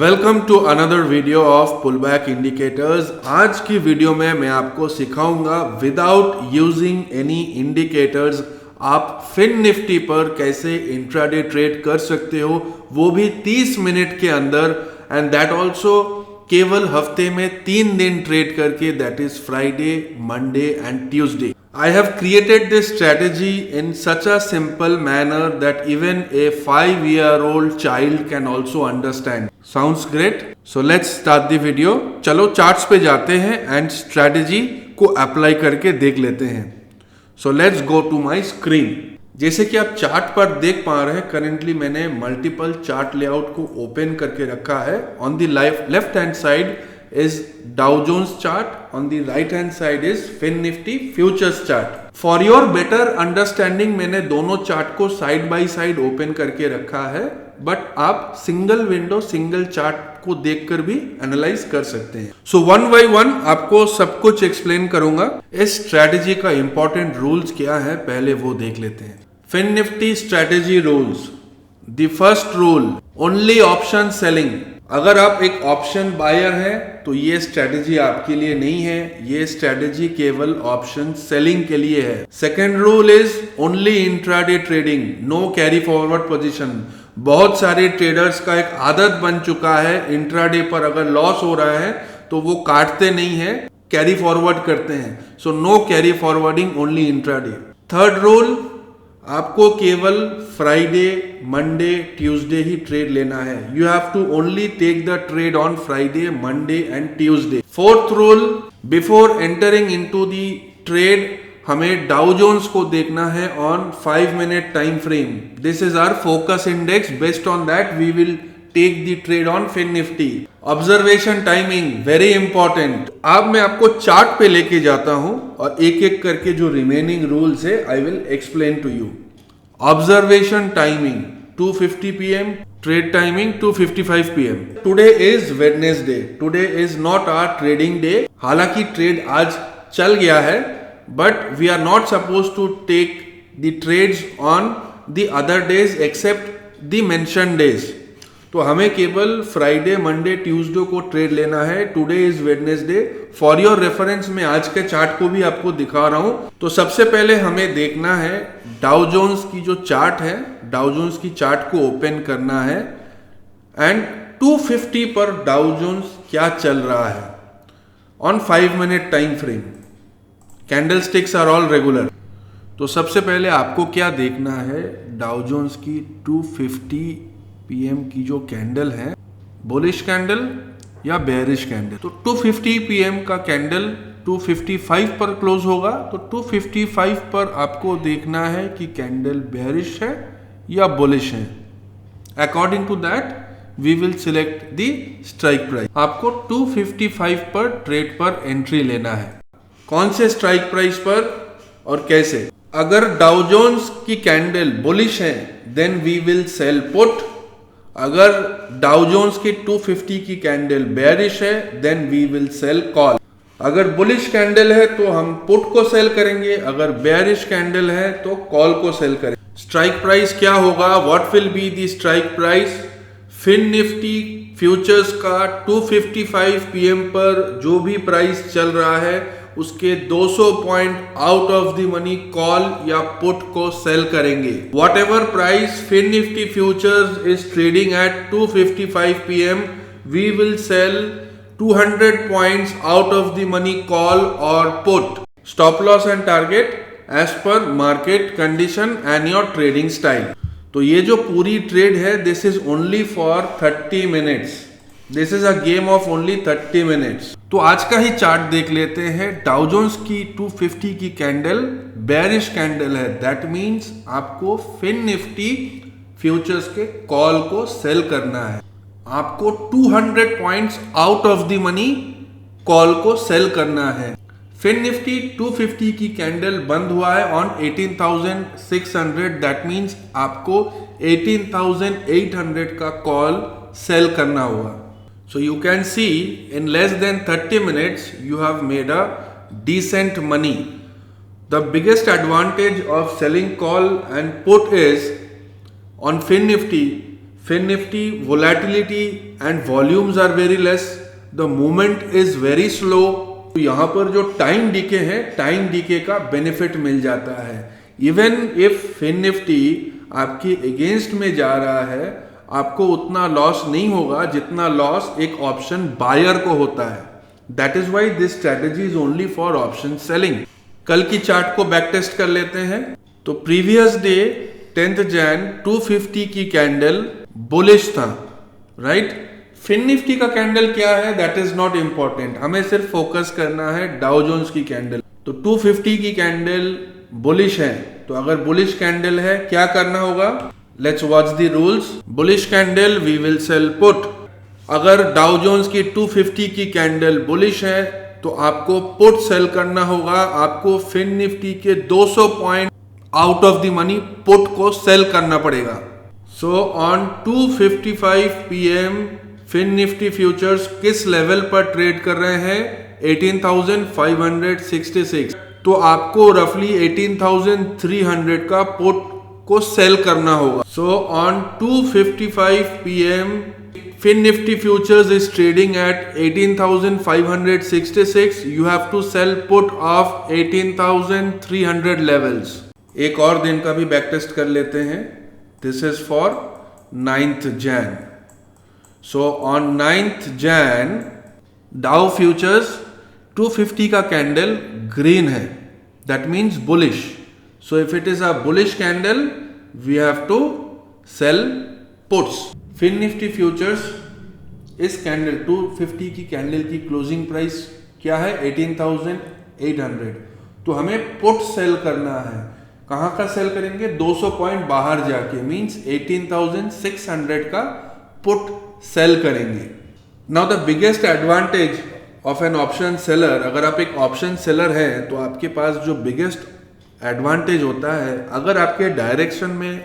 Welcome to another video of pullback indicators. आज की video में मैं आपको सिखाऊंगा विदाउट यूजिंग एनी इंडिकेटर्स आप फिन निफ्टी पर कैसे इंट्राडे ट्रेड कर सकते हो, वो भी 30 मिनट के अंदर, एंड दैट ऑल्सो केवल हफ्ते में 3 दिन ट्रेड करके, that is Friday, Monday and Tuesday. I have created this strategy in such a simple manner that even a 5-year-old child can also understand. Sounds great? So let's start the video. चलो charts पे जाते हैं and strategy को apply करके देख लेते हैं। So let's go to my screen. जैसे कि आप चार्ट पर देख पा रहे हैं, करेंटली मैंने मल्टीपल चार्ट लेआउट को ओपन करके रखा है। On the left hand side is Dow Jones chart, on the right hand side is Fin Nifty futures chart. For your better understanding मैंने दोनों चार्ट को साइड बाय साइड ओपन करके रखा है, बट आप सिंगल विंडो सिंगल चार्ट को देखकर भी एनालाइज कर सकते हैं। सो वन बाय वन आपको सब कुछ एक्सप्लेन करूंगा। इस स्ट्रैटेजी का इंपॉर्टेंट रूल्स क्या है पहले वो देख लेते हैं। Fin Nifty strategy rules. The first rule, only option selling. अगर आप एक ऑप्शन बायर हैं तो ये स्ट्रैटेजी आपके लिए नहीं है, ये स्ट्रैटेजी केवल ऑप्शन सेलिंग के लिए है। Second rule is only intraday trading, no carry forward position. बहुत सारे ट्रेडर्स का एक आदत बन चुका है, इंट्राडे पर अगर लॉस हो रहा है तो वो काटते नहीं है, कैरी फॉरवर्ड करते हैं। So no carry forwarding, only intraday. Third rule, आपको केवल फ्राइडे, मंडे, ट्यूसडे ही ट्रेड लेना है। You have to only take the trade on Friday, Monday and Tuesday. Fourth rule, before entering into the trade हमें Dow Jones को देखना है on 5 minute time frame. This is our focus index, based on that we will take the trade on Fin Nifty. Observation timing very important. अब मैं आपको chart पे लेके जाता हूं और एक एक करके जो रिमेनिंग रूल्स है I will explain to you. Observation timing 2:50 PM, trade timing 2:55 PM। Today is Wednesday, today is not our trading day. हालांकि ट्रेड आज चल गया है, but we are not suppose to take the trades on the other days except the mention days. तो हमें केवल Friday, Monday, Tuesday को trade लेना है। Today is Wednesday. For your reference मैं आज के चार्ट को भी आपको दिखा रहा हूं। तो सबसे पहले हमें देखना है डाउ जोन्स की जो चार्ट है, डाउ जोन्स की चार्ट को ओपन करना है एंड 250 पर डाउ जोन्स क्या चल रहा है on 5 minute time frame. Candle sticks are all regular. तो सबसे पहले आपको क्या देखना है, डाउ जोन्स की 250 PM की जो कैंडल है, बुलिश कैंडल या बेयरिश कैंडल। तो 250 PM का कैंडल 255 पर क्लोज होगा, तो 255 पर आपको देखना है कि कैंडल बेयरिश है या बुलिश है। According to that we will select the strike price. आपको 255 पर ट्रेड पर एंट्री लेना है। कौन से स्ट्राइक प्राइस पर और कैसे? अगर डाउ जोन्स की कैंडल बुलिश है then we will sell put. अगर डाउ जोन्स की 250 की कैंडल बेयरिश है then we will sell call. अगर बुलिश कैंडल है तो हम पुट को सेल करेंगे, अगर बेयरिश कैंडल है तो कॉल को सेल करेंगे। स्ट्राइक प्राइस क्या होगा? What will be the strike price? Fin Nifty futures का 255 PM पर जो भी प्राइस चल रहा है उसके 200 point out of the money call या पुट को सेल करेंगे। Whatever price fin Nifty futures is trading at 255 PM, we will sell 200 points out of the money call और put. Stop loss and target as per market condition and your trading style. तो ये जो पूरी trade है this is only for 30 minutes. This is a game of only 30 minutes. तो आज का ही chart देख लेते हैं। डाउ जोन्स की 250 की कैंडल बेयरिश कैंडल है, दैट मींस आपको फिन निफ्टी फ्यूचर्स के कॉल को सेल करना है। आपको 200 points out of the money call को सेल करना है। फिन निफ्टी 250 की कैंडल बंद हुआ है ऑन 18,600, दैट मींस आपको 18,800 का कॉल सेल करना होगा। So you can see in less than 30 minutes you have made a decent money. The biggest advantage of selling call and put is on Fin Nifty volatility and volumes are very less, the movement is very slow. तो यहाँ पर जो time DK है, time DK का benefit मिल जाता है. Even if fin Nifty आपकी against में जा रहा है, आपको उतना लॉस नहीं होगा जितना लॉस एक ऑप्शन बायर को होता है. That is why this strategy is only for option selling. कल की चार्ट को बैक टेस्ट कर लेते हैं. तो प्रीवियस डे 10th Jan 250 की कैंडल बुलिश था, राइट. फिन निफ्टी का कैंडल क्या है दैट इज नॉट इंपॉर्टेंट, हमें सिर्फ फोकस करना है डाउ जोन्स की कैंडल. तो 250 की कैंडल बुलिश है, तो अगर बुलिश कैंडल है क्या करना होगा, let's watch the rules. Bullish candle we will sell put. अगर डाउ जोन्स की 250 की कैंडल बुलिश है तो आपको पुट सेल करना होगा. आपको फिन निफ्टी के 200 point out of the money put को सेल करना पड़ेगा. So on 2:55 PM fin Nifty futures किस लेवल पर ट्रेड कर रहे हैं, 18,566. तो आपको रफली 18,300 का पुट को सेल करना होगा. So on 2:55 PM fin Nifty futures is trading at 18,566. You have to sell put of 18,300 levels. एक और दिन का भी बैक टेस्ट कर लेते हैं. This is for 9th Jan. So on 9th Jan Dow futures 250 का कैंडल ग्रीन है, that means bullish. So if it is a bullish candle we have to sell puts. Fin Nifty futures इस candle 250 की candle की closing price क्या है, 18,800. तो हमें put sell करना है. कहां का सेल करेंगे, 200 पॉइंट बाहर जाके, मींस 18,600 का पुट सेल करेंगे. Now the biggest advantage of an option seller, अगर आप एक ऑप्शन सेलर हैं तो आपके पास जो बिगेस्ट एडवांटेज होता है, अगर आपके डायरेक्शन में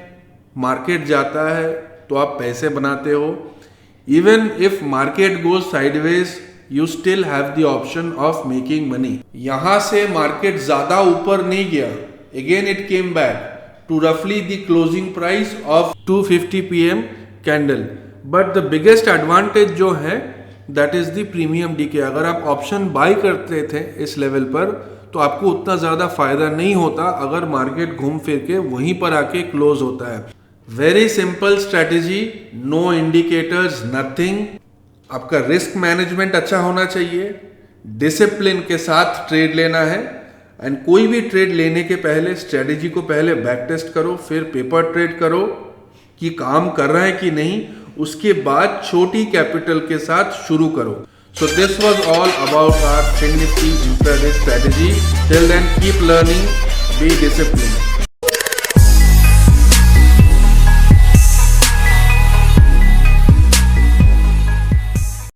मार्केट जाता है तो आप पैसे बनाते हो. Even if market goes sideways you still have the option of making money. यहां से मार्केट ज्यादा ऊपर नहीं गया, again it came back to रफली the closing price of 250 PM candle. But the biggest advantage जो है that is the premium decay. अगर आप ऑप्शन बाय करते थे इस लेवल पर तो आपको उतना ज्यादा फायदा नहीं होता अगर मार्केट घूम फिर के वहीं पर आके क्लोज होता है. Very simple strategy, no indicators, nothing. आपका रिस्क मैनेजमेंट अच्छा होना चाहिए, डिसिप्लिन के साथ ट्रेड लेना है. एंड कोई भी ट्रेड लेने के पहले स्ट्रेटेजी को पहले बैक टेस्ट करो, फिर पेपर ट्रेड करो कि काम कर रहा है कि नहीं. उसके बाद छोटी कैपिटल के साथ शुरू करो. So this was all about our Fin Nifty intraday strategy. Till then, keep learning, be disciplined.